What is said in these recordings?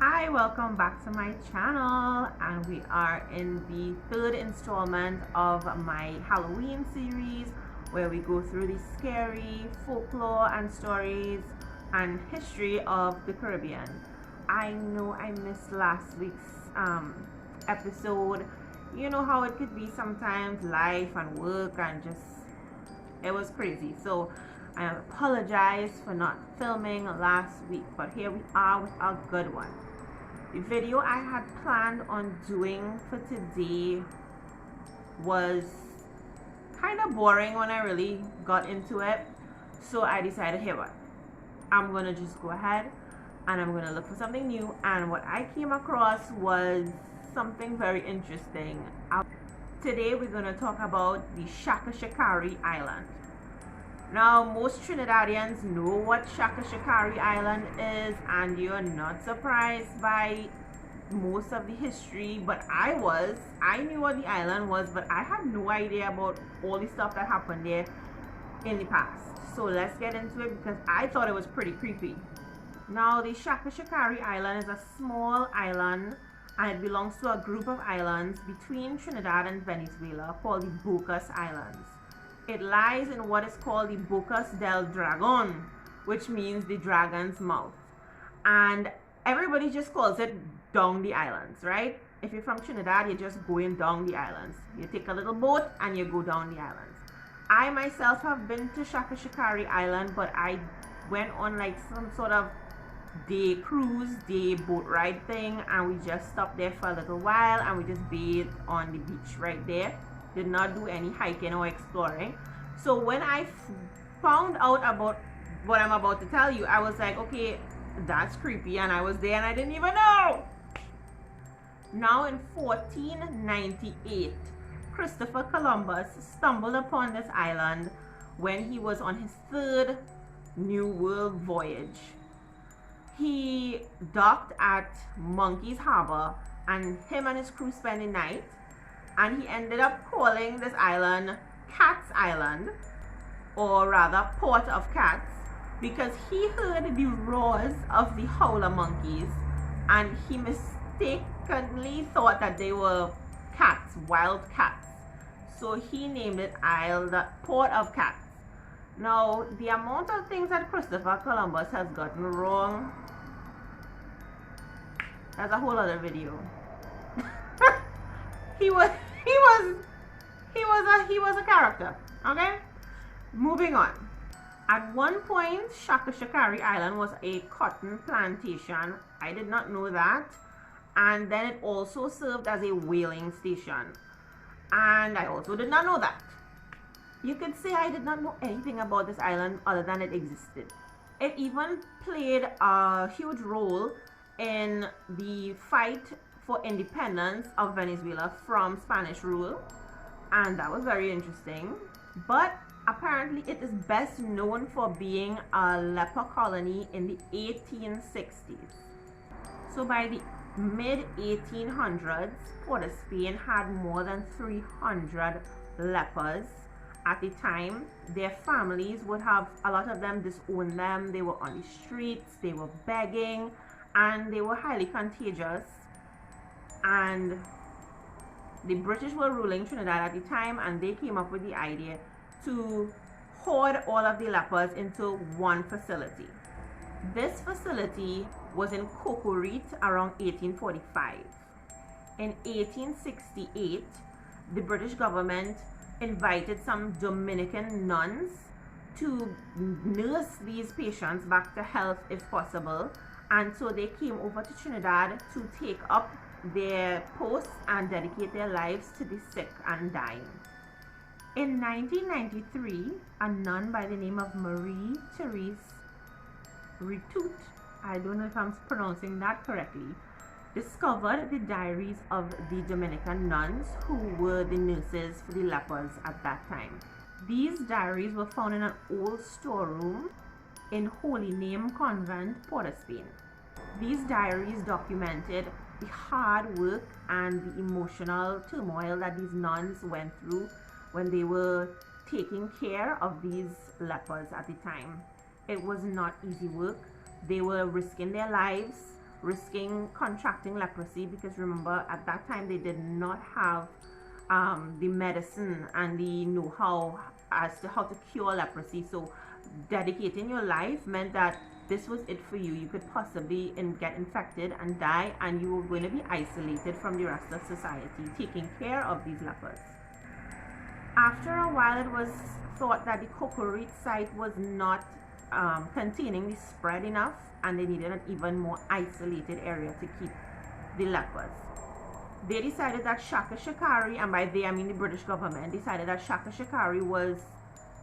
Hi, welcome back to my channel, and we are in the third installment of my Halloween series where we go through the scary folklore and stories and history of the Caribbean. I know I missed last week's episode. You know how it could be sometimes, life and work, and just it was crazy. So I apologize for not filming last week, but here we are with a good one. The video I had planned on doing for today was kind of boring when I really got into it, so I decided, hey, what, I'm gonna just go ahead and I'm gonna look for something new. And what I came across was something very interesting. Today we're gonna talk about the Chacachacare Island. Now, most Trinidadians know what Chacachacare Island is, and you're not surprised by most of the history, but I knew what the island was, but I had no idea about all the stuff that happened there in the past. So let's get into it, because I thought it was pretty creepy. Now, the Chacachacare Island is a small island, and it belongs to a group of islands between Trinidad and Venezuela called the Bocas Islands. It lies in what is called the Bocas del Dragon, which means the dragon's mouth. And everybody just calls it down the islands, right? If you're from Trinidad, you're just going down the islands. You take a little boat and you go down the islands. I myself have been to Chacachacare Island, but I went on like some sort of day cruise, day boat ride thing, and we just stopped there for a little while and we just bathed on the beach right there. Did not do any hiking or exploring. So when I found out about what I'm about to tell you, I was like, okay, that's creepy, and I was there and I didn't even know. Now, in 1498, Christopher Columbus stumbled upon this island when he was on his third New World voyage. He docked at Monkey's Harbor, and him and his crew spent the night. And he ended up calling this island Cat's Island, or rather Port of Cats, because he heard the roars of the howler monkeys and he mistakenly thought that they were cats, wild cats. So he named it Port of Cats. Now, the amount of things that Christopher Columbus has gotten wrong, that's a whole other video. He was a character. Okay, moving on. At one point, Chacachacare Island was a cotton plantation. I did not know that. And then it also served as a whaling station, and I also did not know that. You could say I did not know anything about this island other than it existed. It even played a huge role in the fight for independence of Venezuela from Spanish rule, and that was very interesting. But apparently it is best known for being a leper colony in the 1860s. So by the mid 1800s, Port of Spain had more than 300 lepers. At the time, their families would have, a lot of them disowned them. They were on the streets, they were begging, and they were highly contagious. And the British were ruling Trinidad at the time, and they came up with the idea to hoard all of the lepers into one facility. This facility was in Cocorit around 1845. In 1868, the British government invited some Dominican nuns to nurse these patients back to health if possible, and so they came over to Trinidad to take up their posts and dedicate their lives to the sick and dying. In 1993, a nun by the name of Marie Therese Ritout, I don't know if I'm pronouncing that correctly, discovered the diaries of the Dominican nuns who were the nurses for the lepers at that time. These diaries were found in an old storeroom in Holy Name Convent, Port of Spain. These diaries documented the hard work and the emotional turmoil that these nuns went through when they were taking care of these lepers at the time. It was not easy work. They were risking their lives risking contracting leprosy, because remember at that time they did not have the medicine and the know-how as to how to cure leprosy. So dedicating your life meant that this was it for you. You could possibly get infected and die, and you were going to be isolated from the rest of society, taking care of these lepers. After a while, it was thought that the Cocorite site was not containing the spread enough, and they needed an even more isolated area to keep the lepers. They decided that Chacachacare, and by they I mean the British government, decided that Chacachacare was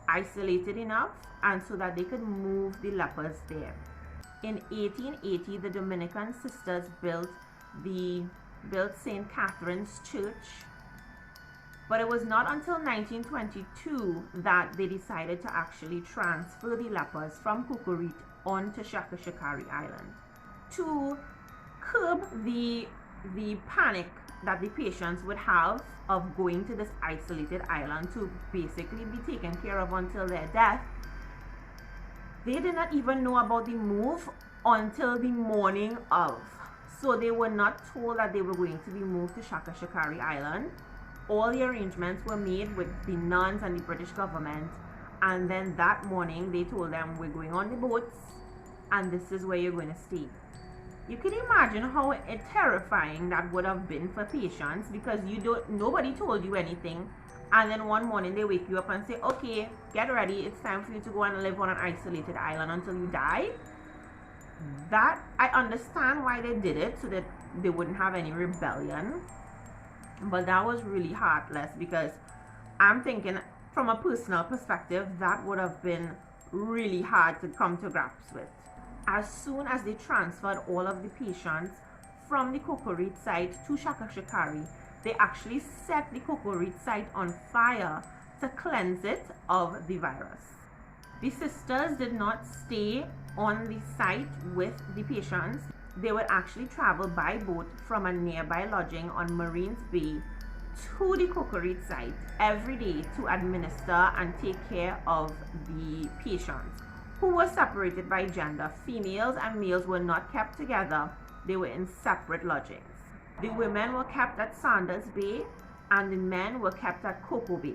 isolated enough, and so that they could move the lepers there. In 1880, the Dominican sisters built St. Catherine's Church, but it was not until 1922 that they decided to actually transfer the lepers from Cocorite onto Chacachacare Island to curb the panic that the patients would have of going to this isolated island to basically be taken care of until their death. They did not even know about the move until the morning of. So they were not told that they were going to be moved to Chacachacare Island. All the arrangements were made with the nuns and the British government, and then that morning they told them, we're going on the boats and this is where you're going to stay. You can imagine how terrifying that would have been for patients, because nobody told you anything, and then one morning they wake you up and say, okay, get ready, it's time for you to go and live on an isolated island until you die. That, I understand why they did it, so that they wouldn't have any rebellion, but that was really heartless, because I'm thinking from a personal perspective that would have been really hard to come to grips with. As soon as they transferred all of the patients from the Cocorite site to Chacachacare, they actually set the Cocorite site on fire to cleanse it of the virus. The sisters did not stay on the site with the patients. They would actually travel by boat from a nearby lodging on Marines Bay to the Cocorite site every day to administer and take care of the patients, who were separated by gender. Females and males were not kept together. They were in separate lodgings. The women were kept at Sanders Bay and the men were kept at Coco Bay.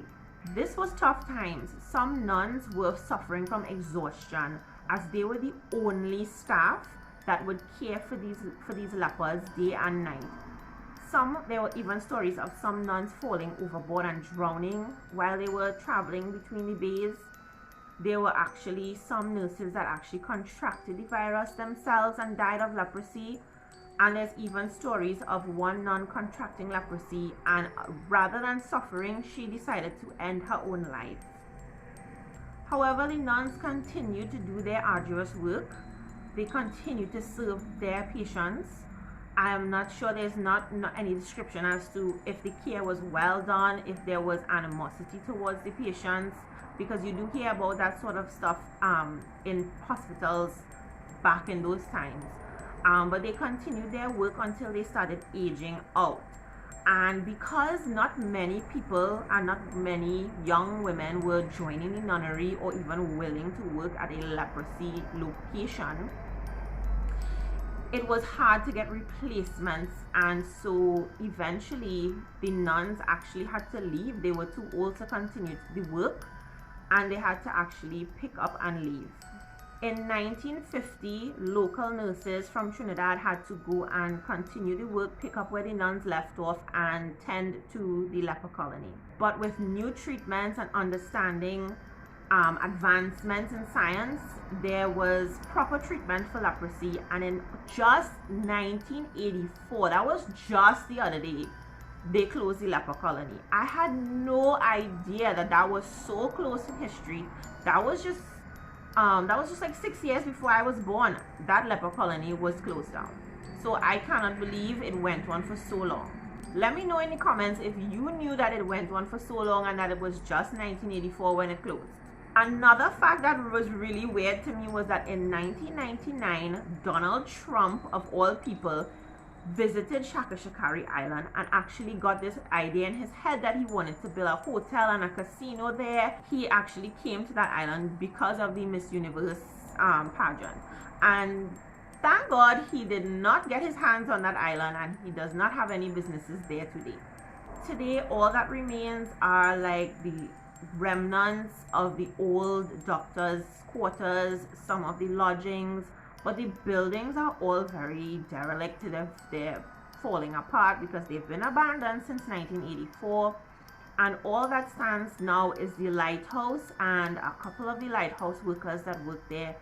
This was tough times. Some nuns were suffering from exhaustion, as they were the only staff that would care for these lepers day and night. There were even stories of some nuns falling overboard and drowning while they were traveling between the bays. There were actually some nurses that actually contracted the virus themselves and died of leprosy. And there's even stories of one nun contracting leprosy, and rather than suffering, she decided to end her own life. However, the nuns continued to do their arduous work. They continued to serve their patients. I am not sure, there's not any description as to if the care was well done, if there was animosity towards the patients, because you do hear about that sort of stuff in hospitals back in those times. But they continued their work until they started aging out. And because not many people and not many young women were joining the nunnery or even willing to work at a leprosy location, it was hard to get replacements, and so eventually the nuns actually had to leave. They were too old to continue the work, and they had to actually pick up and leave. In 1950, local nurses from Trinidad had to go and continue the work, pick up where the nuns left off, and tend to the leper colony. But with new treatments and understanding advancements in science, there was proper treatment for leprosy, and in just 1984, that was just the other day, they closed the leper colony. I had no idea that was so close in history. That was just like 6 years before I was born. That leper colony was closed down. So I cannot believe it went on for so long. Let me know in the comments if you knew that it went on for so long and that it was just 1984 when it closed. Another fact that was really weird to me was that in 1999, Donald Trump, of all people, visited Chacachacare Island and actually got this idea in his head that he wanted to build a hotel and a casino there. He actually came to that island because of the Miss Universe pageant, and thank God he did not get his hands on that island, and he does not have any businesses there today. Today, all that remains are like the remnants of the old doctors' quarters, some of the lodgings, but the buildings are all very derelict. They're falling apart because they've been abandoned since 1984. And all that stands now is the lighthouse and a couple of the lighthouse workers that work there,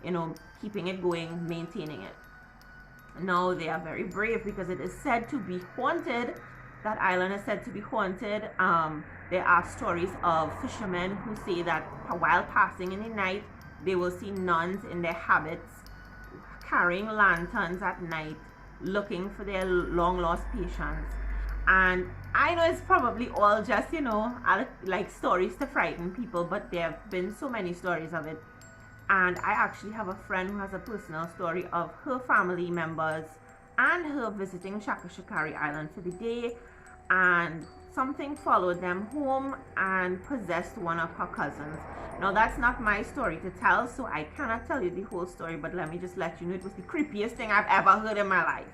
you know, keeping it going, maintaining it. Now they are very brave because it is said to be haunted. That island is said to be haunted. There are stories of fishermen who say that while passing in the night, they will see nuns in their habits carrying lanterns at night, looking for their long lost patients. And I know it's probably all just, you know, like stories to frighten people, but there have been so many stories of it. And I actually have a friend who has a personal story of her family members and her visiting Chacachacare Island for the day, and something followed them home and possessed one of her cousins. Now that's not my story to tell, so I cannot tell you the whole story, but let me just let you know it was the creepiest thing I've ever heard in my life.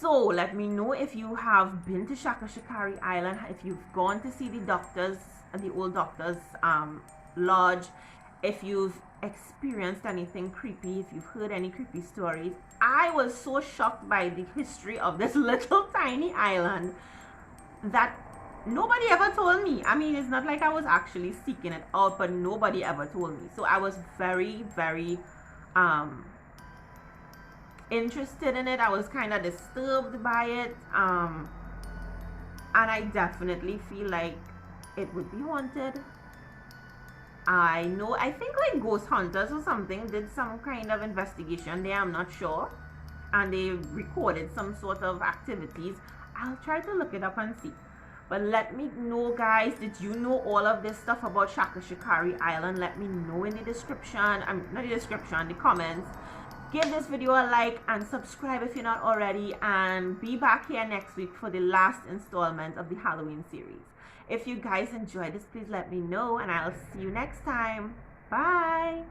So let me know if you have been to Chacachacare Island, if you've gone to see the doctors, the old doctors lodge, if you've experienced anything creepy, if you've heard any creepy stories. I was so shocked by the history of this little tiny island that nobody ever told me. I mean, it's not like I was actually seeking it out, but nobody ever told me. So I was very, very interested in it. I was kind of disturbed by it, and I definitely feel like it would be haunted. I think like Ghost Hunters or something did some kind of investigation there, I'm not sure, and they recorded some sort of activities. I'll try to look it up and see. But let me know, guys, did you know all of this stuff about Chacachacare Island? Let me know in the description, not the description, the comments. Give this video a like and subscribe if you're not already, and be back here next week for the last installment of the Halloween series. If you guys enjoyed this, please let me know, and I'll see you next time. Bye!